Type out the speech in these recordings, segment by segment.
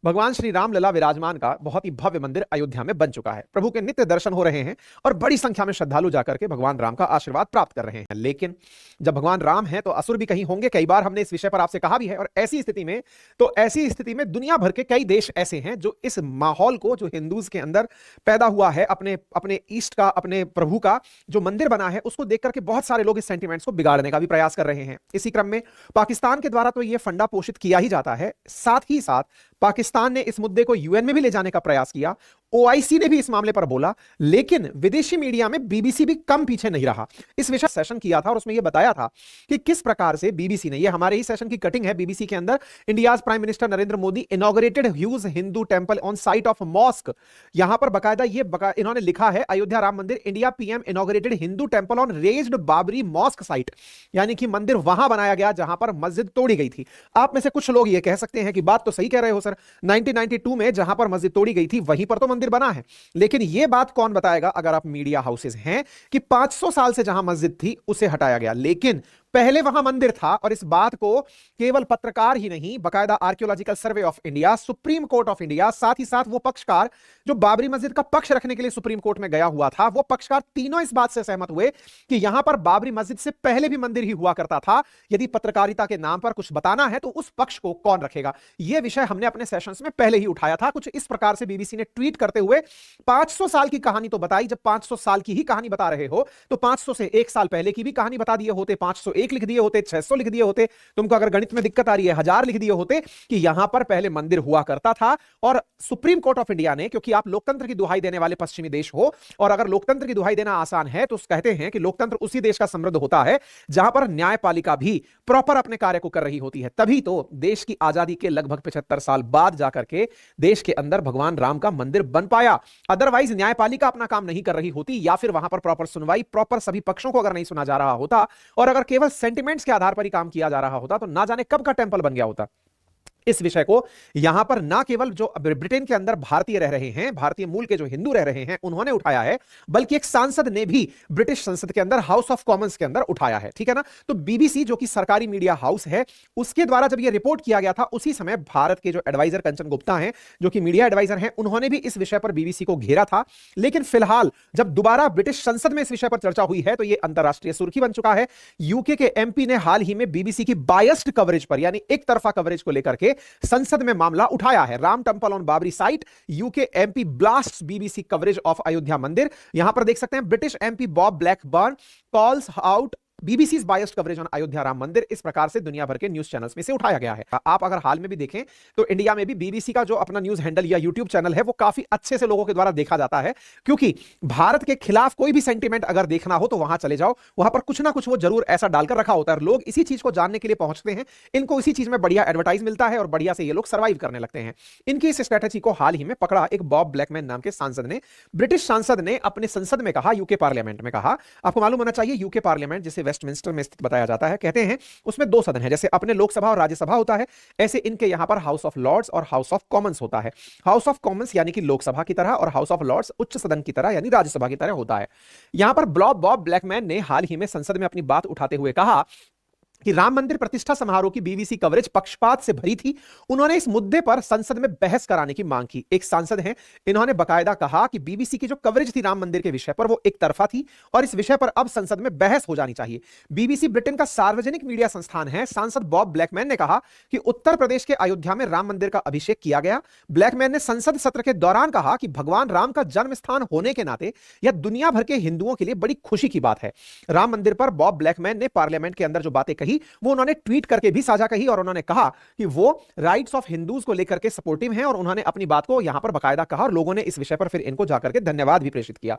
भगवान श्री राम लला विराजमान का बहुत ही भव्य मंदिर अयोध्या में बन चुका है। प्रभु के नित्य दर्शन हो रहे हैं और बड़ी संख्या में श्रद्धालु जाकर के भगवान राम का आशीर्वाद प्राप्त कर रहे हैं। लेकिन जब भगवान राम हैं तो असुर भी कहीं होंगे। कई बार हमने इस विषय पर आपसे कहा भी है। और ऐसी स्थिति में दुनिया भर के कई देश ऐसे हैं जो इस माहौल को, जो हिंदूज के अंदर पैदा हुआ है, अपने अपने ईष्ट का, अपने प्रभु का जो मंदिर बना है, उसको देख करके बहुत सारे लोग इस सेंटिमेंट्स को बिगाड़ने का भी प्रयास कर रहे हैं। इसी क्रम में पाकिस्तान के द्वारा तो यह फंडा पोषित किया ही जाता है, साथ ही साथ पाकिस्तान ने इस मुद्दे को यूएन में भी ले जाने का प्रयास किया। ओआईसी ने भी इस मामले पर बोला, लेकिन विदेशी मीडिया में बीबीसी भी कम पीछे नहीं रहा। इस विषय सेशन किया था और उसमें यह बताया था कि किस प्रकार से बीबीसी ने, यह हमारे ही सेशन की कटिंग है बीबीसी के अंदर, India's prime minister Narendra Modi inaugurated huge Hindu temple on site of mosque. यहां पर बकायदा इन्होंने लिखा है, Ayodhya Ram Mandir, India PM inaugurated Hindu temple on razed Babri mosque site, यानी कि मंदिर वहां बनाया गया जहां पर मस्जिद तोड़ी गई थी। आप में से कुछ लोग यह कह सकते हैं कि बात तो सही कह रहे हो सर, 1992 में जहां पर मस्जिद तोड़ी गई थी वहीं पर तो मंदिर बना है। लेकिन यह बात कौन बताएगा, अगर आप मीडिया हाउसेस हैं, कि 500 साल से जहां मस्जिद थी उसे हटाया गया, लेकिन पहले वहां मंदिर था। और इस बात को केवल पत्रकार ही नहीं, बकायदा archaeological survey of India, supreme court of India, साथ ही साथ वो पक्षकार जो बाबरी मस्जिद का पक्ष रखने के लिए सुप्रीम कोर्ट में गया हुआ था, वो पक्षकार तीनों इस बात से सहमत हुए कि यहां पर बाबरी मस्जिद से पहले भी मंदिर ही हुआ करता था। यदि पत्रकारिता के नाम पर कुछ बताना है तो उस पक्ष को कौन रखेगा। यह विषय हमने अपने सेशंस में पहले ही उठाया था। कुछ इस प्रकार से बीबीसी ने ट्वीट करते हुए 500 साल की कहानी तो बताई। जब 500 साल की ही कहानी बता रहे हो तो 500 से एक साल पहले की भी कहानी बता दिए होते, 501 लिख दिए होते, 600 लिख दिए होते, तुमको अगर गणित में दिक्कत आ रही है 1000 लिख दिए होते कि यहां पर पहले मंदिर हुआ करता था। और सुप्रीम कोर्ट ऑफ इंडिया ने, क्योंकि आप लोकतंत्र की दुहाई देने वाले पश्चिमी देश हो, और अगर लोकतंत्र की दुहाई देना आसान है तो कहते हैं कि लोकतंत्र उसी देश का समृद्ध होता है जहां पर न्यायपालिका भी प्रॉपर अपने कार्य को कर रही होती है। तभी तो देश की आजादी के लगभग 75 साल बाद जाकर के देश के अंदर भगवान राम का मंदिर बन पाया। अदरवाइज न्यायपालिका अपना काम नहीं कर रही होती, या फिर वहां पर प्रॉपर सुनवाई, प्रॉपर सभी पक्षों को अगर नहीं सुना जा रहा होता, और अगर केवल सेंटिमेंट्स के आधार पर ही काम किया जा रहा होता, तो ना जाने कब का टेंपल बन गया होता। इस विषय को यहां पर ना केवल जो ब्रिटेन के अंदर भारतीय रह रहे हैं, भारतीय मूल के जो हिंदू रह रहे हैं, उन्होंने उठाया है, बल्कि एक सांसद ने भी ब्रिटिश संसद के अंदर, हाउस ऑफ कॉमन्स के अंदर उठाया है। ठीक है ना। तो बीबीसी, जो कि सरकारी मीडिया हाउस है, उसके द्वारा जब यह रिपोर्ट किया गया था, उसी समय भारत के जो एडवाइजर कंचन गुप्ता हैं, जो कि मीडिया एडवाइजर हैं, उन्होंने भी इस विषय पर बीबीसी को घेरा था। लेकिन फिलहाल जब दोबारा ब्रिटिश संसद में इस विषय पर चर्चा हुई है तो यह अंतरराष्ट्रीय सुर्खी बन चुका है। यूके के एमपी ने हाल ही में बीबीसी की बायस्ड कवरेज पर, यानी एक तरफा कवरेज को लेकर के संसद में मामला उठाया है। Ram temple on Babri site, UK MP blasts BBC coverage of Ayodhya mandir. यहां पर देख सकते हैं, British MP Bob Blackburn calls out BBC's biased coverage on Ayodhya Ram mandir. इस प्रकार से दुनिया भर के न्यूज चैनल्स में से उठाया गया है। आप अगर हाल में भी देखें तो इंडिया में भी बीबीसी का जो अपना न्यूज हैंडल या यूट्यूब चैनल है, वो काफी अच्छे से लोगों के द्वारा देखा जाता है, क्योंकि भारत के खिलाफ कोई भी सेंटीमेंट अगर देखना हो तो वहां चले जाओ, वहां पर कुछ ना कुछ वो जरूर ऐसा डालकर रखा होता है। लोग इसी चीज को जानने के लिए पहुंचते हैं, इनको इसी चीज में बढ़िया एडवर्टाइज मिलता है और बढ़िया से ये लोग सर्वाइव करने लगते हैं। इनकी इस स्ट्रेटेजी को हाल ही में पकड़ा एक बॉब ब्लैकमैन नाम के सांसद ने। ब्रिटिश सांसद ने अपने संसद में कहा, यूके पार्लियामेंट में कहा, आपको मालूम होना चाहिए यूके पार्लियामेंट जिसे वेस्टमिंस्टर में स्थित बताया जाता है, कहते हैं उसमें दो सदन है। जैसे अपने लोकसभा और राज्यसभा होता है, ऐसे इनके यहां पर हाउस ऑफ लॉर्ड्स और हाउस ऑफ कॉमन्स होता है। हाउस ऑफ कॉमन्स यानी कि लोकसभा की तरह, और हाउस ऑफ लॉर्ड्स उच्च सदन की तरह यानी राज्यसभा की तरह होता है। यहां पर बॉब ब्लैकमैन ने हाल ही में संसद में अपनी बात उठाते हुए कहा कि राम मंदिर प्रतिष्ठा समारोह की बीबीसी कवरेज पक्षपात से भरी थी। उन्होंने इस मुद्दे पर संसद में बहस कराने की मांग की। एक सांसद हैं, इन्होंने बकायदा कहा कि बीबीसी की जो कवरेज थी राम मंदिर के विषय पर, वो एक तरफा थी और इस विषय पर अब संसद में बहस हो जानी चाहिए। बीबीसी ब्रिटेन का सार्वजनिक मीडिया संस्थान है। सांसद बॉब ब्लैकमैन ने कहा कि उत्तर प्रदेश के अयोध्या में राम मंदिर का अभिषेक किया गया। ब्लैकमैन ने संसद सत्र के दौरान कहा कि भगवान राम का जन्म स्थान होने के नाते यह दुनिया भर के हिंदुओं के लिए बड़ी खुशी की बात है। राम मंदिर पर बॉब ब्लैकमैन ने पार्लियामेंट के अंदर जो बातें कही, वो उन्होंने ट्वीट करके भी साझा कही, और उन्होंने कहा कि वो राइट्स ऑफ हिंदूज को लेकर के सपोर्टिव हैं, और उन्होंने अपनी बात को यहां पर बकायदा कहा, और लोगों ने इस विषय पर फिर इनको जाकर के धन्यवाद भी प्रेषित किया।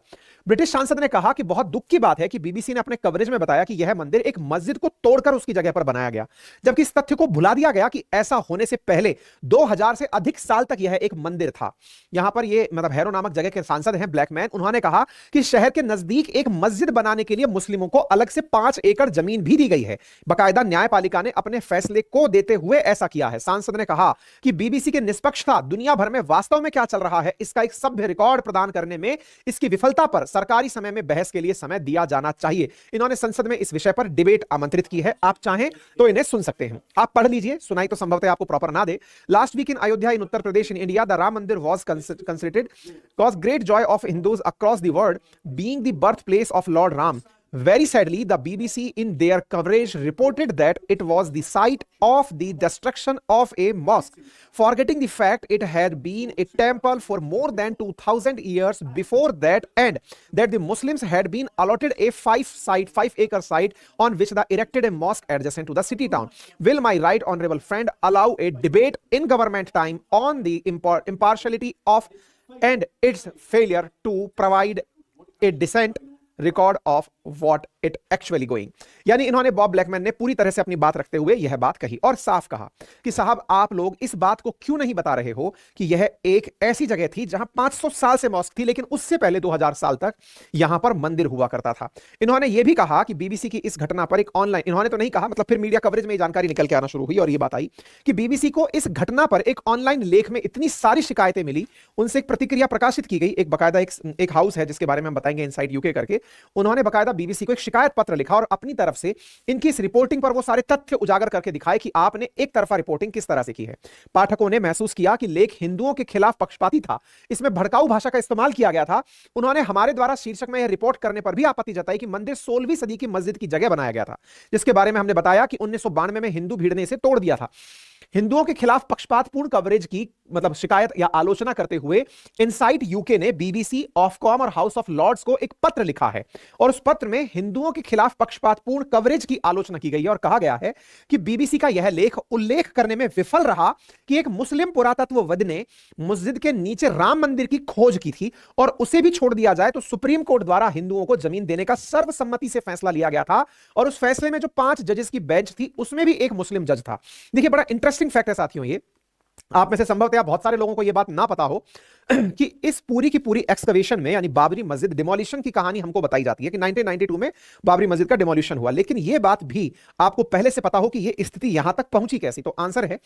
ब्रिटिश सांसद ने कहा कि बहुत दुख की बात है कि बीबीसी ने अपने कवरेज में बताया कि यह मंदिर एक मस्जिद को तोड़कर उसकी जगह पर बनाया गया, जबकि इस तथ्य को भुला दिया गया कि ऐसा होने से पहले 2000 से अधिक साल तक यह एक मंदिर था। यहां पर यह हैरो नामक जगह के सांसद हैं ब्लैकमैन, उन्होंने कहा कि शहर के नजदीक एक मस्जिद बनाने के लिए मुस्लिमों को अलग से 5 एकड़ जमीन भी दी गई है। बाकायदा न्यायपालिका ने अपने फैसले को देते हुए ऐसा किया है। सांसद ने कहा कि बीबीसी की निष्पक्षता दुनिया भर में वास्तव में क्या चल रहा है इसका एक सभ्य रिकॉर्ड प्रदान करने में इसकी विफलता पर सरकारी समय में बहस के लिए समय दिया जाना चाहिए। इन्होंने संसद में इस विषय पर डिबेट आमंत्रित की है, आप चाहें तो इन्हें सुन सकते हैं। आप पढ़ लीजिए, सुनाई तो संभवतः आपको प्रॉपर ना दे। Last week in Ayodhya in Uttar Pradesh in India the Ram mandir was considered cause great joy of Hindus across the world being the birthplace of Lord Ram. Very sadly, the BBC in their coverage reported that it was the site of the destruction of a mosque, forgetting the fact it had been a temple for more than 2000 years before that, and that the Muslims had been allotted a 5-acre site on which they erected a mosque adjacent to the city town. Will my right honorable friend allow a debate in government time on the impartiality of and its failure to provide a decent record of what it actually going. यानी इन्होंने Bob Blackman ने पूरी तरह से अपनी बात रखते हुए यह बात कही और साफ कहा कि साहब आप लोग इस बात को क्यों नहीं बता रहे हो कि यह एक ऐसी जगह थी जहां 500 साल से मॉस्क थी, लेकिन उससे पहले 2000 साल तक यहां पर मंदिर हुआ करता था। इन्होंने यह भी कहा कि बीबीसी की इस घटना पर एक ऑनलाइन, इन्होंने तो नहीं कहा, मतलब फिर मीडिया कवरेज में जानकारी निकल के आना शुरू हुई और यह बात आई कि बीबीसी को इस घटना पर एक ऑनलाइन लेख में इतनी सारी शिकायतें मिली, उनसे एक प्रतिक्रिया प्रकाशित की गई। एक बकायदा एक हाउस है जिसके बारे में हम बताएंगे, इनसाइड यूके करके, उन्होंने बकायदा बीबीसी को एक शिकायत पत्र लिखा और अपनी तरफ से इनकी इस रिपोर्टिंग पर वो सारे तथ्य उजागर करके दिखाए कि आपने एक तरफा रिपोर्टिंग किस तरह से की है। पाठकों ने महसूस किया कि लेख हिंदुओं के खिलाफ पक्षपाती था, इसमें भड़काऊ भाषा का इस्तेमाल किया गया था। उन्होंने हमारे द्वारा शीर्षक में यह रिपोर्ट करने पर भी आपत्ति जताई कि मंदिर 16वीं सदी की मस्जिद की जगह बनाया गया था, जिसके बारे में हमने बताया कि 1992 में हिंदू भीड़ ने इसे तोड़ दिया था। हिंदुओं के खिलाफ पक्षपातपूर्ण कवरेज की मतलब शिकायत या आलोचना करते हुए इनसाइट यूके ने बीबीसी, ऑफकॉम और हाउस ऑफ लॉर्ड्स को एक पत्र लिखा है और उस पत्र में हिंदुओं के खिलाफ पक्षपातपूर्ण कवरेज की आलोचना की गई है और कहा गया है कि बीबीसी का यह लेख उल्लेख करने में विफल रहा कि एक मुस्लिम पुरातत्वविद ने मस्जिद के नीचे राम मंदिर की खोज की थी और उसे भी छोड़ दिया जाए तो सुप्रीम कोर्ट द्वारा हिंदुओं को जमीन देने का सर्वसम्मति से फैसला लिया गया था और उस फैसले में जो 5 जजेस की बेंच थी उसमें भी एक मुस्लिम जज था। देखिए बड़ा इंटरेस्टिंग फैक्ट है साथियों, ये आप में से संभवतः बहुत सारे लोगों को यह बात ना पता हो कि इस पूरी की पूरी एक्सकवेशन में यानी बाबरी मस्जिद डिमोलिशन की कहानी हमको बताई जाती है कि 1992 में बाबरी मस्जिद का डिमोलिशन हुआ, लेकिन यह बात भी आपको पहले से पता हो कि यह स्थिति यहां तक पहुंची कैसी। तो आंसर है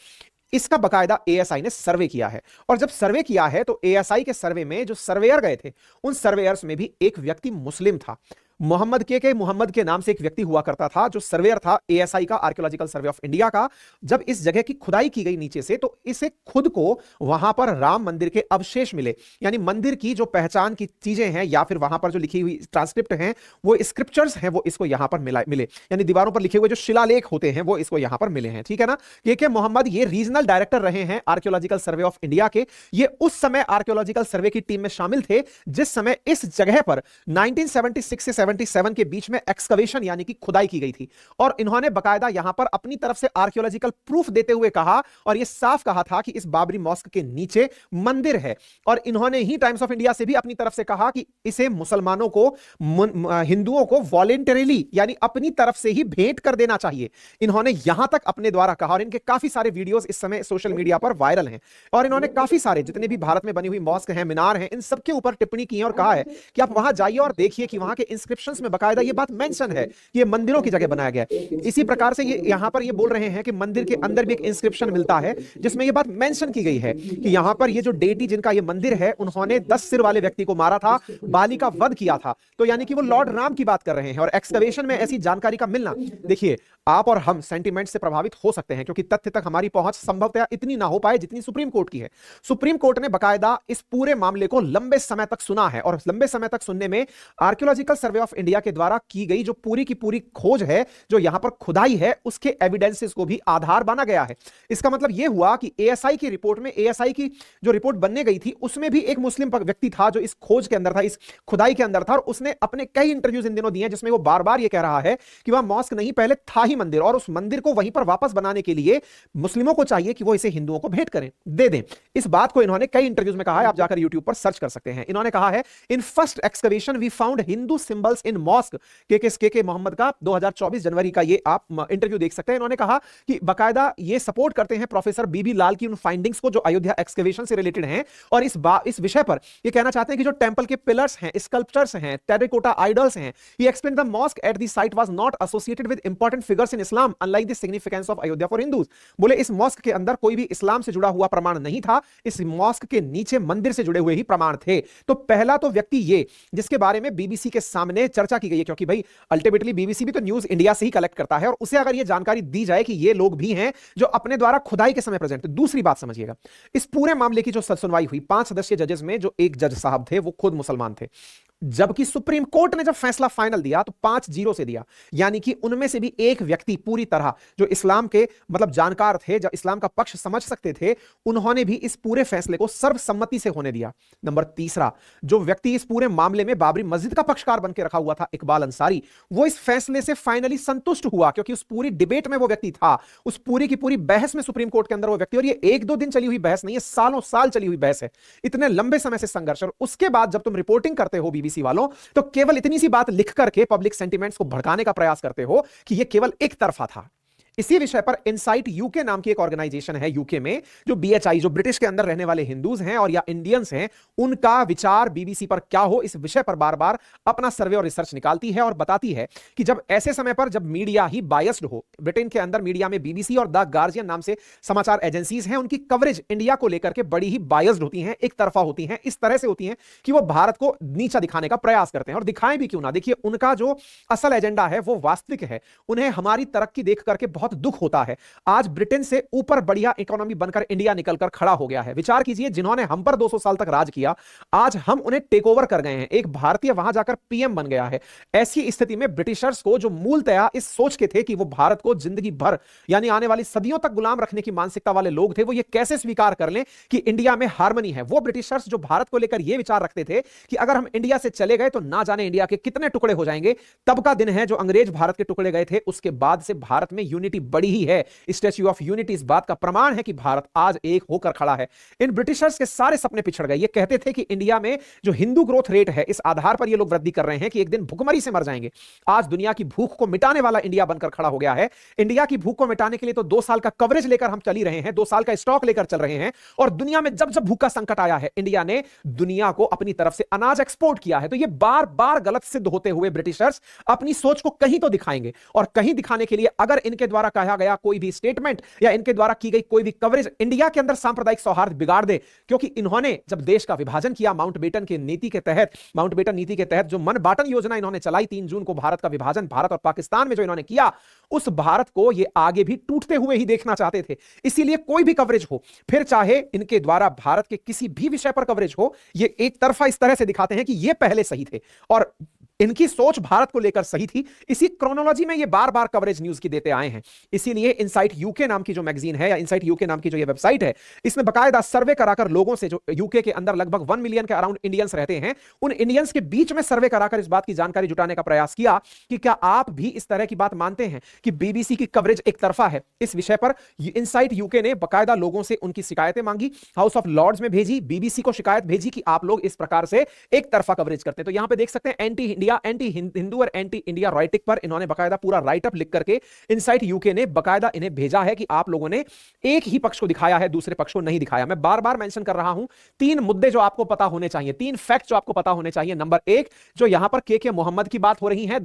इसका बकायदा एएसआई ने सर्वे किया है और जब सर्वे किया है तो एएसआई के सर्वे में जो सर्वेयर गए थे उन सर्वेयर्स में भी एक व्यक्ति मुस्लिम था। मोहम्मद के नाम से एक व्यक्ति हुआ करता था जो सर्वेयर था एएसआई का, आर्कियोलॉजिकल सर्वे ऑफ इंडिया का। जब इस जगह की खुदाई की गई नीचे से तो इसे खुद को वहां पर राम मंदिर के अवशेष मिले, यानी मंदिर की जो पहचान की चीजें हैं या फिर वहां पर जो लिखी हुई ट्रांसक्रिप्ट हैं वो स्क्रिप्चर्स हैं वो इसको यहां पर मिले, यानी दीवारों पर लिखे हुए जो शिलालेख होते हैं वो इसको यहां पर मिले हैं। ठीक है ना। के मोहम्मद ये रीजनल डायरेक्टर रहे हैं आर्कियोलॉजिकल सर्वे ऑफ इंडिया के। ये उस समय आर्कियोलॉजिकल सर्वे की टीम में शामिल थे जिस समय इस जगह पर 1976 से 77 के बीच में एक्सकवेशन यानी कि खुदाई की गई थी और इन्होंने बकायदा यहां पर अपनी तरफ से आर्कियोलॉजिकल प्रूफ देते हुए कहा और यह साफ कहा था कि इस बाबरी मॉस्क के नीचे मंदिर है और इन्होंने ही टाइम्स ऑफ इंडिया से भी अपनी तरफ से कहा कि इसे मुसलमानों को, हिंदुओं को वॉलेंटरीली यानी अपनी तरफ से ही भेंट कर देना चाहिए। इन्होंने यहां तक अपने द्वारा कहा और इनके काफी सारे वीडियोस इस समय सोशल मीडिया पर वायरल हैं और इन्होंने काफी सारे जितने भी भारत में बनी हुई मॉस्क हैं, मीनार हैं, इन सबके ऊपर टिप्पणी की और कहा है कि आप वहां जाइए और देखिए कि वहां के इंस्क्रिप्शंस में बकायदा ये बात मेंशन है कि ये मंदिरों की जगह बनाया गया है। इसी प्रकार से ये यहां पर ये बोल रहे हैं कि मंदिर के अंदर भी एक इंस्क्रिप्शन मिलता है जिसमें ये बात मेंशन की गई है कि यहां पर ये जो डेटी जिनका ये मंदिर है उन्होंने 10 सिर वाले व्यक्ति को मारा था, बाली का वध किया था। तो यानी कि वो लॉर्ड राम की बात कर रहे हैं और एक्सकवेशन में ऐसी जानकारी का मिलना, देखिए आप और हम सेंटीमेंट से प्रभावित हो सकते हैं क्योंकि तथ्य तक हमारी पहुंच संभवतः इतनी ना हो पाए जितनी सुप्रीम कोर्ट की है। सुप्रीम कोर्ट ने बकायदा इस पूरे मामले को लंबे समय तक सुना है और लंबे समय तक सुनने में आर्कियोलॉजिकल सर्वे ऑफ इंडिया के द्वारा की गई जो पूरी की पूरी खोज है, जो यहां पर खुदाई है, उसके एविडेंसेस को भी आधार माना गया है। इसका मतलब यह हुआ कि एएसआई की रिपोर्ट में, एएसआई की जो रिपोर्ट बनने गई थी उसमें भी एक मुस्लिम व्यक्ति था जो इस खोज के अंदर था, इस खुदाई के अंदर था और उसने अपने कई इंटरव्यूज इन दिनों दिए जिसमें वो बार बार ये कह रहा है कि वह मॉस्क नहीं पहले था ही मंदिर और उस मंदिर को वहीं पर वापस बनाने के लिए मुस्लिमों को चाहिए कि वो इसे हिंदुओं को भेंट करें, दे दें। इस बात को इन्होंने कई इंटरव्यूज में कहा है, आप जाकर यूट्यूब पर सर्च कर सकते हैं। इन्होंने कहा है in first excavation we found Hindu symbols in mosque, के मोहम्मद का 2024 जनवरी का ये आप इंटरव्यू देख सकते हैं। इन्होंने कहा कि बकायदा ये सपोर्ट करते हैं प्रोफेसर बीबी लाल की उन फाइंडिंग्स को जो अयोध्या एक्सकवेशन से रिलेटेड हैं और और इस विषय पर ये कहना चाहते हैं कि जो टेंपल के पिलर्स हैं, स्कल्पचर्स हैं, टेराकोटा आइडल्स हैं, he explained the mosque at the site was not associated with important figures in Islam unlike the significance of Ayodhya for Hindus। बोले इस मॉस्क के अंदर कोई भी इस्लाम से जुड़ा हुआ प्रमाण नहीं था, इस मॉस्क के नीचे मंदिर से जुड़े हुए ही प्रमाण थे। तो पहला तो व्यक्ति ये जिसके बारे में बीबीसी के सामने चर्चा की गई है, क्योंकि भाई अल्टीमेटली बीबीसी भी तो न्यूज इंडिया से ही कलेक्ट करता है, और उसे अगर ये जानकारी दी जाए कि ये लोग भी हैं जो अपने द्वारा खुदाई के समय प्रेजेंट थे। दूसरी बात समझिएगा, इस पूरे मामले की जो सुनवाई हुई 5 सदस्यीय जजेस में जो एक जज साहब थे वो खुद मुसलमान थे, जबकि सुप्रीम कोर्ट ने जब फैसला फाइनल दिया तो 5-0 से दिया, यानी कि उनमें से भी एक व्यक्ति पूरी तरह जो इस्लाम के मतलब जानकार थे, जो इस्लाम का पक्ष समझ सकते थे, उन्होंने भी इस पूरे फैसले को सर्वसम्मति से होने दिया। नंबर तीसरा, जो व्यक्ति इस पूरे मामले में बाबरी मस्जिद का पक्षकार बन के रखा हुआ था, इकबाल अंसारी, वो इस फैसले से फाइनली संतुष्ट हुआ, क्योंकि उस पूरी डिबेट में वो व्यक्ति था, उस पूरी की पूरी बहस में सुप्रीम कोर्ट के अंदर वो व्यक्ति, और ये 1-2 दिन चली हुई बहस नहीं है, सालों साल चली हुई बहस है, इतने लंबे समय से संघर्ष। और उसके बाद जब तुम रिपोर्टिंग करते हो बीबीसी वालों, तो केवल इतनी सी बात लिख करके पब्लिक सेंटिमेंट्स को भड़काने का प्रयास करते हो कि यह केवल एक तरफा था। इसी विषय पर इनसाइट यूके नाम की एक ऑर्गेनाइजेशन है यूके में, जो बीएचआई, जो ब्रिटिश के अंदर रहने वाले हिंदूज हैं और या इंडियंस हैं, उनका विचार बीबीसी पर क्या हो, इस विषय पर बार बार अपना सर्वे और रिसर्च निकालती है और बताती है कि जब ऐसे समय पर जब मीडिया ही बायस्ड हो, ब्रिटेन के अंदर मीडिया में बीबीसी और द गार्जियन नाम से समाचार एजेंसीज हैं, उनकी कवरेज इंडिया को लेकर के बड़ी ही बायस्ड होती हैं, एक तरफा होती हैं, इस तरह से होती हैं कि वो भारत को नीचा दिखाने का प्रयास करते हैं, और दिखाएं भी क्यों ना। देखिए, उनका जो असल एजेंडा है वो वास्तविक है, उन्हें हमारी तरक्की देख करके बहुत दुख होता है। आज ब्रिटेन से ऊपर बढ़िया इकोनॉमी बनकर इंडिया निकलकर खड़ा हो गया है। विचार कीजिए, जिन्होंने हम पर 200 साल तक राज किया, आज हम उन्हें टेक ओवर कर गए हैं, एक भारतीय वहां जाकर पीएम बन गया है। ऐसी स्थिति में ब्रिटिशर्स को, जो मूलतया इस सोच के थे कि वो भारत को जिंदगी भर यानी आने वाली सदियों तक गुलाम रखने की मानसिकता वाले लोग थे, वो ये कैसे स्वीकार कर लें कि इंडिया में हार्मनी है। वो ब्रिटिशर्स जो भारत को लेकर यह विचार रखते थे कि अगर हम इंडिया से चले गए तो ना जाने इंडिया के कितने टुकड़े हो जाएंगे, तब का दिन है जो अंग्रेज भारत के टुकड़े गए थे, उसके बाद से भारत में यूनिटी बड़ी ही है। स्टैच्यू ऑफ यूनिटी इस बात का प्रमाण है कि भारत आज एक होकर खड़ा है। इन ब्रिटिशर्स के सारे सपने पिछड़ गए। ये कहते थे कि इंडिया में जो हिंदू ग्रोथ रेट है, इस आधार पर ये लोग वृद्धि कर रहे हैं कि एक दिन भूखमरी से मर जाएंगे। आज दुनिया की भूख को मिटाने वाला इंडिया बनकर खड़ा हो गया है। इंडिया की भूख को मिटाने के लिए तो 2 साल का कवरेज लेकर हम चल ही रहे हैं, 2 साल का स्टॉक लेकर चल रहे हैं, और दुनिया में जब जब भूख का संकट आया है, इंडिया ने दुनिया को अपनी तरफ से अनाज एक्सपोर्ट किया है। तो ये बार बार गलत सिद्ध होते हुए ब्रिटिशर्स अपनी सोच को कहीं तो दिखाएंगे, और कहीं दिखाने के लिए अगर इनके द्वारा कहा गया कोई भी स्टेटमेंट या इनके द्वारा की गई कोई भी कवरेज इंडिया के अंदर सांप्रदायिक सौहार्द बिगाड़ दे, क्योंकि इन्होंने जब देश का विभाजन किया माउंटबेटन की नीति के तहत, माउंटबेटन नीति के तहत जो मन बाटन योजना इन्होंने चलाई 3 जून को, भारत का विभाजन भारत और पाकिस्तान में जो इन्होंने किया, उस भारत को ये आगे भी टूटते हुए ही देखना चाहते थे। इसीलिए कोई भी कवरेज हो, फिर चाहे इनके द्वारा भारत के किसी भी विषय पर कवरेज हो, ये एक तरफा इस तरह से दिखाते हैं कि ये पहले सही थे और इनकी सोच भारत को लेकर सही थी। इसी क्रोनोलॉजी में ये बार बार कवरेज न्यूज की देते आए हैं। इसीलिए इनसाइट यूके नाम की जो मैगजीन है, या इनसाइट यूके नाम की जो ये वेबसाइट है, इसमें बकायदा सर्वे कराकर लोगों से, जो यूके के अंदर लगभग 1 मिलियन के अराउंड इंडियंस रहते हैं, उन इंडियंस के बीच में सर्वे कराकर इस बात की जानकारी जुटाने का प्रयास किया कि क्या आप भी इस तरह की बात मानते हैं कि बीबीसी की कवरेज एक तरफा है। इस विषय पर इनसाइट यूके ने बकायदा लोगों से उनकी शिकायतें मांगी, हाउस ऑफ लॉर्ड्स में भेजी, बीबीसी को शिकायत भेजी कि आप लोग इस प्रकार से एक तरफा कवरेज करते हैं। तो यहां पे देख सकते हैं एंटी इंडिया, एंटी हिंदू और एंटी इंडिया राइटिंग पर इन्होंने बकायदा पूरा राइट अप लिख करके इनसाइट यूके ने बकायदा इन्हें भेजा है कि आप लोगों ने एक ही पक्ष को दिखाया है, दूसरे पक्ष को नहीं दिखाया। मैं बार बार मेंशन कर रहा हूं 3 मुद्दे जो आपको पता होने चाहिए, 3 फैक्ट जो आपको पता होने चाहिए। नंबर 1, जो यहां पर के मोहम्मद की बात हो रही है,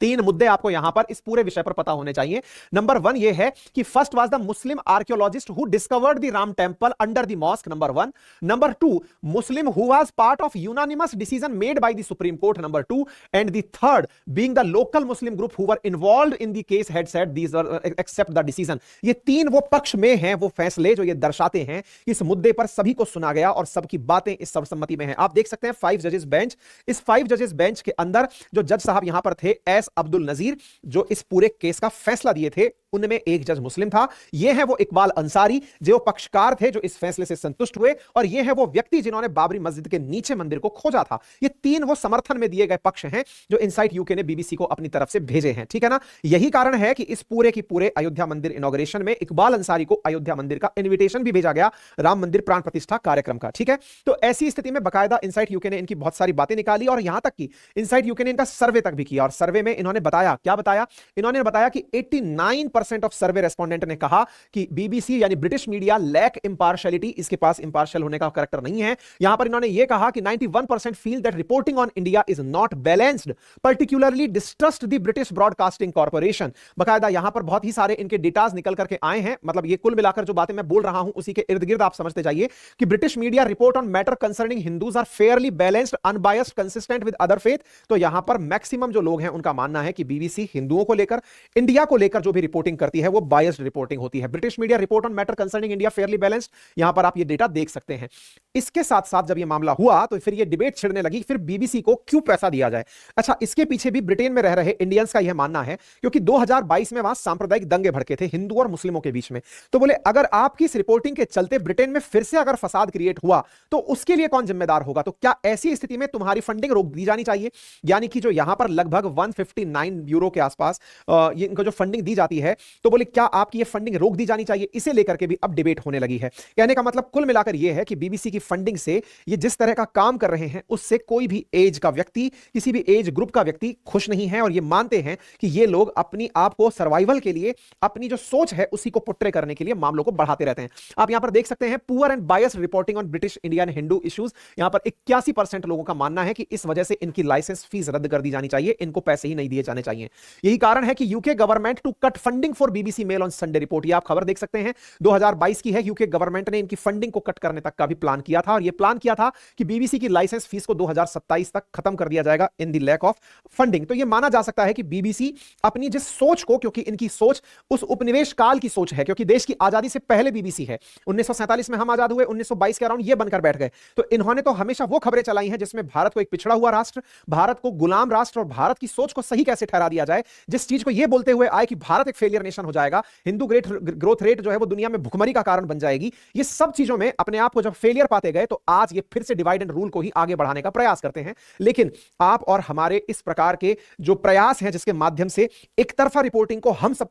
3 मुद्दे आपको यहां पर इस पूरे विषय पर पता होने चाहिए। नंबर 1 यह है कि first was the Muslim archaeologist who discovered the Ram temple under the mosque, number 1। Number 2, Muslim who was part of unanimous decision made by the Supreme Court, number 2। And the third being the local Muslim group who were involved in the case had said these were accept the decision. ये 3 वो पक्ष में हैं, वो फैसले जो ये दर्शाते हैं इस मुद्दे पर सभी को सुना गया और सबकी बातें इस सर्वसम्मति में हैं। आप देख सकते हैं 5 जजेस बेंच। इस 5 जजेस बेंच के अंदर जो जज साहब यहां पर थे, एस अब्दुल नजीर, जो इस पूरे केस का फैसला दिए थे, उनमें एक जज मुस्लिम था। ये है वो इकबाल अंसारी जो पक्षकार थे, जो इस फैसले से संतुष्ट हुए, और ये है वो व्यक्ति जिन्होंने बाबरी मस्जिद के नीचे मंदिर को खोजा था। ये 3 वो समर्थन में दिए गए पक्ष हैं जो इनसाइट यूके ने बीबीसी को अपनी तरफ से भेजे हैं, ठीक है ना। यही कारण है कि इस पूरे की पूरे अयोध्या मंदिर इनॉग्रेशन में इकबाल अंसारी को अयोध्या मंदिर का इन्विटेशन भी भेजा गया, राम मंदिर प्राण प्रतिष्ठा कार्यक्रम का, ठीक है। तो ऐसी स्थिति में बकायदा इनसाइट यूके ने इनकी बहुत सारी बातें निकाली, और यहां तक कि इनसाइट यूके ने इनका सर्वे तक भी किया, और सर्वे में इन्होंने बताया, क्या बताया? इन्होंने बताया कि 89% ऑफ सर्वे रेस्पोंडेंट ने कहा कि बीबीसी यानी ब्रिटिश मीडिया लैक इंपार्शियलिटी, इसके पास इंपार्शियल होने का कैरेक्टर नहीं है। यहां पर इन्होंने यह कहा कि 91% feel that reporting on India is not balanced, particularly distrust the British broadcasting corporation. बकायदा यहां पर बहुत ही सारे इनके डेटाज निकल करके आए हैं, मतलब ये कुल मिलाकर जो बातें मैं बोल रहा हूं उसी के इर्द गिर्द आप समझते जाइए कि British media report on matter concerning Hindus are fairly balanced, unbiased, consistent with other faith. तो यहां पर मैक्सिमम जो लोग हैं उनका मानना है कि बीबीसी हिंदुओं को लेकर, इंडिया को लेकर जो भी रिपोर्टिंग करती है वो बायस्ड रिपोर्टिंग होती है। British media report on matter concerning India Fairlie balanced, यहां पर आप ये डेटा देख सकते हैं। इसके साथ साथ जब ये मामला हुआ तो फिर ये डिबेट छिड़ने लगी, फिर बीबीसी को क्यों पैसा दिया जाए। अच्छा, इसके पीछे भी ब्रिटेन में रह रहे इंडियंस का यह मानना है, क्योंकि 2022 में वहां सांप्रदायिक दंगे भड़के थे हिंदू और मुस्लिमों के बीच में। तो बोले अगर आपकी इस रिपोर्टिंग के चलते ब्रिटेन में फिर से अगर फसाद क्रिएट हुआ तो उसके लिए कौन जिम्मेदार होगा? तो क्या ऐसी स्थिति में तुम्हारी फंडिंग रोक दी जानी चाहिए? यानी कि जो यहां पर लगभग 159 यूरो के आसपास ये इनको जो फंडिंग दी जाती है, तो बोले क्या आपकी ये फंडिंग रोक दी जानी चाहिए? इसे लेकर के भी अब डिबेट होने लगी है। कहने का मतलब कुल मिलाकर यह है कि बीबीसी की फंडिंग से ये जिस तरह का काम कर रहे हैं उससे कोई भी एज का व्यक्ति, किसी भी एज ग्रुप का व्यक्ति खुश नहीं है, और ये मानते हैं कि ये लोग अपनी आप को सर्वाइवल के लिए, अपनी जो सोच है उसी को पुट्रे करने के लिए मामलों को बढ़ाते रहते हैं। आप यहां पर देख सकते हैं poor and biased reporting on British Indian Hindu issues. यहां पर 81% लोगों का मानना है कि इस वजह से इनकी लाइसेंस फीस रद्द कर दी जानी चाहिए, इनको पैसे ही नहीं दिए जाने चाहिए। यही कारण है कि UK government to cut funding for BBC mail on Sunday report, ये आप खबर देख सकते हैं 2022 की है। यूके गवर्नमेंट ने इनकी फंडिंग को कट करने तक का भी प्लान किया था, और यह प्लान किया था कि बीबीसी की लाइसेंस फीस को 2027 तक खत्म कर दिया जाएगा in the lack of funding. तो यह माना जा सकता है कि बीबीसी अपनी जिस सोच को, क्योंकि इनकी सोच उस उपनिवेश काल की सोच है, क्योंकि देश की आजादी से पहले बीबीसी है, 1947 में हम आजाद हुए, 1922 के अराउंड ये बनकर बैठ गए। तो इन्होंने तो हमेशा वो खबरें चलाई हैं जिसमें भारत को एक पिछड़ा हुआ राष्ट्र, भारत को गुलाम राष्ट्र और भारत की सोच को सही कैसे ठहरा दिया जाए, जिस चीज को ये बोलते हुए आए कि भारत एक फेलियर नेशन हो जाएगा, हिंदू ग्रोथ रेट जो है वो दुनिया में भुखमरी का कारण बन जाएगी। ये सब चीजों में अपने आप को जब फेलियर पाते गए तो आज ये फिर से डिवाइड एंड रूल को ही आगे बढ़ाने का प्रयास करते हैं। लेकिन आप और हमारे इस प्रकार के जो प्रयास हैं जिसके माध्यम से एक तरफा रिपोर्टिंग को हम सब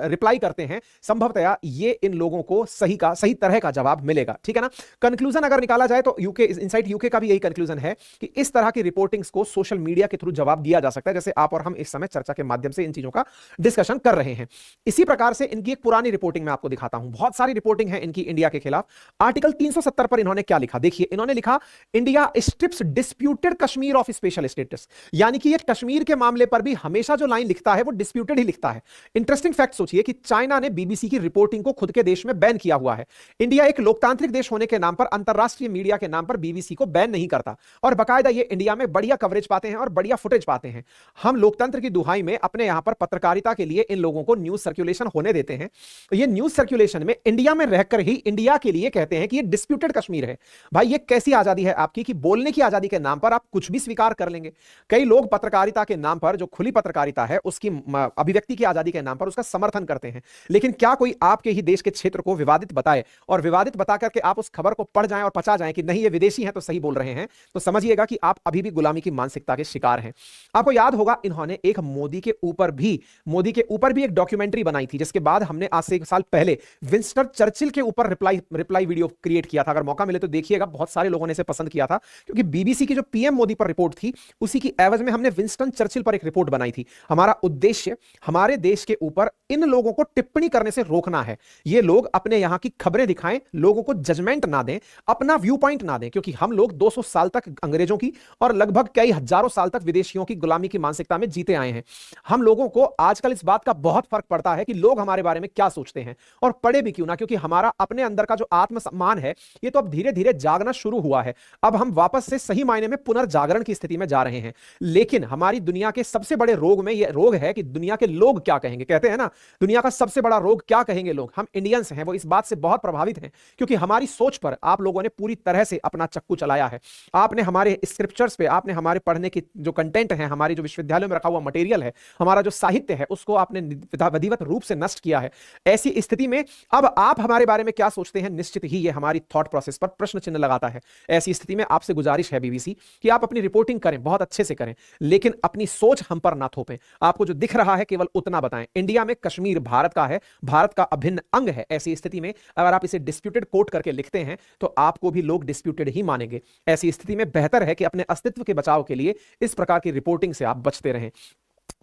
रिप्लाई करते हैं, संभवतया ये इन लोगों को सही तरह का जवाब मिलेगा। ठीक है ना? कंक्लूजन अगर निकाला जाए तो यूके, इनसाइट यूके का भी यही कंक्लूजन है कि इस तरह की रिपोर्टिंग्स को सोशल मीडिया के थ्रू जवाब दिया जा सकता है, जैसे आप और हम इस समय चर्चा के माध्यम से इन चीजों का डिस्कशन कर रहे हैं। इसी प्रकार से इनकी एक पुरानी रिपोर्टिंग मैं आपको दिखाता हूं, बहुत सारी रिपोर्टिंग है इनकी इंडिया के खिलाफ। आर्टिकल 370 पर इन्होंने क्या लिखा, देखिए इन्होंने लिखा India strips disputed Kashmir of special status, यानी कि ये कश्मीर के मामले पर भी हमेशा जो लाइन लिखता है वो डिस्प्यूटेड ही लिखता है। इंटरेस्टिंग फैक्ट सोचिए कि चाइना ने बीबीसी की रिपोर्टिंग को खुद के देश में बैन किया हुआ है। इंडिया एक लोकतांत्रिक देश होने के नाम पर, अंतरराष्ट्रीय मीडिया के नाम पर बीबीसी को बैन नहीं करता, और बाकायदा ये इंडिया में बढ़िया कवरेज पाते हैं और बढ़िया फुटेज पाते हैं। हम लोकतंत्र की दुहाई में अपने यहां पर पत्रकारिता के लिए इन लोगों को न्यूज सर्कुलेशन होने देते हैं, तो ये न्यूज सर्कुलेशन में इंडिया में रहकर ही इंडिया के लिए कहते हैं कि ये डिस्प्यूटेड कश्मीर है। भाई ये कैसी आजादी है आपकी कि बोलने की आजादी के नाम पर आप कुछ भी स्वीकार कर लेंगे? कई लोग पत्रकारिता के नाम पर, जो खुली पत्रकारिता है उसकी अभिव्यक्ति की आजादी के नाम पर उसका समर्थन करते हैं, लेकिन क्या कोई आपके ही देश के क्षेत्र को विवादित बताए और विवादित बता करके आप उस खबर को पढ़ जाएं और पचा जाएं कि नहीं ये विदेशी हैं तो सही बोल रहे हैं, तो समझिएगा कि आप अभी भी गुलामी की मानसिकता के शिकार हैं। आपको याद होगा इन्होंने एक मोदी के ऊपर भी एक डॉक्यूमेंट्री बनाई थी, जिसके बाद हमने आज से 1 साल पहले विंस्टन चर्चिल के ऊपर रिप्लाई वीडियो क्रिएट किया था। अगर मौका मिले तो देखिएगा, बहुत सारे लोगों ने इसे पसंद किया था, क्योंकि बीबीसी की जो पीएम मोदी पर रिपोर्ट थी उसी की एवज में हमने विंस्टन चर्चिल पर एक रिपोर्ट बनाई थी। हमारा उद्देश्य हमारे देश के ऊपर इन लोगों को टिप्पणी करने से रोकना है। ये लोग अपने यहां की खबरें दिखाएं, लोगों को जजमेंट ना दें, अपना व्यू पॉइंट ना दें, क्योंकि हम लोग 200 साल तक अंग्रेजों की और लगभग कई हजारों साल तक विदेशियों की गुलामी की मानसिकता में जीते आए हैं। हम लोगों को आजकल इस बात का बहुत फर्क पड़ता है कि लोग हमारे बारे में क्या सोचते हैं, और पढ़े भी क्यों ना, क्योंकि हमारा अपने अंदर का जो आत्मसम्मान है ये तो अब धीरे धीरे जागना शुरू हुआ है। अब हम वापस से सही मायने में पुनर्जागरण की स्थिति में जा रहे हैं। लेकिन हमारी दुनिया के सबसे बड़े रोग में यह रोग है कि दुनिया के लोग क्या कहेंगे। कहते हैं ना, दुनिया का सबसे बड़ा रोग क्या कहेंगे लोग। हम इंडियंस हैं वो इस बात से बहुत प्रभावित हैं, क्योंकि हमारी सोच पर आप लोगों ने पूरी तरह से अपना चक्कू चलाया है। आपने हमारे स्क्रिप्चर्स पे, आपने हमारे पढ़ने की जो कंटेंट है, हमारी जो विश्वविद्यालयों में रखा हुआ मटेरियल है, हमारा जो साहित्य है, उसको आपने विधिवत रूप से नष्ट किया है। ऐसी स्थिति में अब आप हमारे बारे में क्या सोचते हैं, निश्चित ही ये हमारी थॉट प्रोसेस पर प्रश्न चिन्ह लगाता है। ऐसी स्थिति में आपसे गुजारिश है बीबीसी कि आप अपनी रिपोर्टिंग करें, बहुत अच्छे से करें, लेकिन अपनी सोच हम पर ना थोपें। आपको जो दिख रहा है केवल उतना बताएं। इंडिया में कश्मीर भारत का है, भारत का अभिन्न अंग है। ऐसी स्थिति में अगर आप इसे डिस्प्यूटेड कोट करके लिखते हैं तो आपको भी लोग डिस्प्यूटेड ही मानेंगे। ऐसी स्थिति में बेहतर है कि अपने अस्तित्व के बचाव के लिए इस प्रकार की रिपोर्टिंग से आप बचते रहें।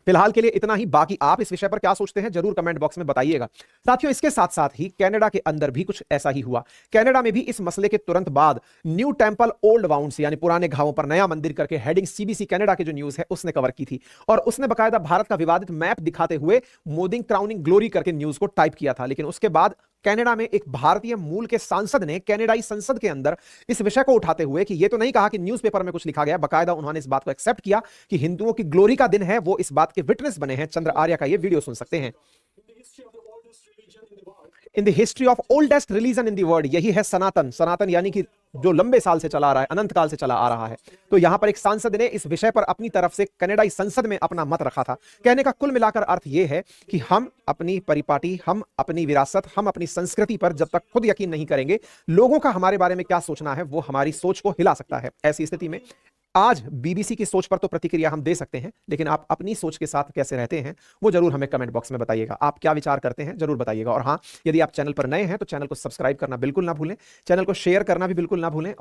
फिलहाल के लिए इतना ही। बाकी आप इस विषय पर क्या सोचते हैं जरूर कमेंट बॉक्स में बताइएगा। साथियों, इसके साथ साथ ही कनाडा के अंदर भी कुछ ऐसा ही हुआ। कनाडा में भी इस मसले के तुरंत बाद न्यू टेंपल ओल्ड वाउंड्स यानी पुराने घावों पर नया मंदिर करके हेडिंग सीबीसी कनाडा की जो न्यूज है उसने कवर की थी और उसने बकायदा भारत का विवादित मैप दिखाते हुए मोदी क्राउनिंग ग्लोरी करके न्यूज को टाइप किया था। लेकिन उसके बाद कनाडा में एक भारतीय मूल के सांसद ने कनाडाई संसद के अंदर इस विषय को उठाते हुए कि यह तो नहीं कहा कि न्यूज़पेपर में कुछ लिखा गया, बकायदा उन्होंने इस बात को एक्सेप्ट किया कि हिंदुओं की ग्लोरी का दिन है, वो इस बात के विटनेस बने हैं। चंद्र आर्य का ये वीडियो सुन सकते हैं। In the history of oldest religion in the world, यही है सनातन। सनातन यानी कि जो लंबे साल से चला आ रहा है, अनंत काल से चला आ रहा है। तो यहां पर एक सांसद ने इस विषय पर अपनी तरफ से कनाडाई संसद में अपना मत रखा था। कहने का कुल मिलाकर अर्थ यह है कि हम अपनी परिपाटी, हम अपनी विरासत, हम अपनी संस्कृति पर जब तक खुद यकीन नहीं करेंगे, लोगों का हमारे बारे में क्या सोचना है वो हमारी सोच को हिला सकता है। ऐसी स्थिति में आज बीबीसी की सोच पर तो प्रतिक्रिया हम दे सकते हैं, लेकिन आप अपनी सोच के साथ कैसे रहते हैं वो जरूर हमें कमेंट बॉक्स में बताइएगा। आप क्या विचार करते हैं जरूर बताइएगा। और हाँ, यदि आप चैनल पर नए हैं तो चैनल को सब्सक्राइब करना बिल्कुल ना भूलें, चैनल को शेयर करना भी बिल्कुल ना भूलें।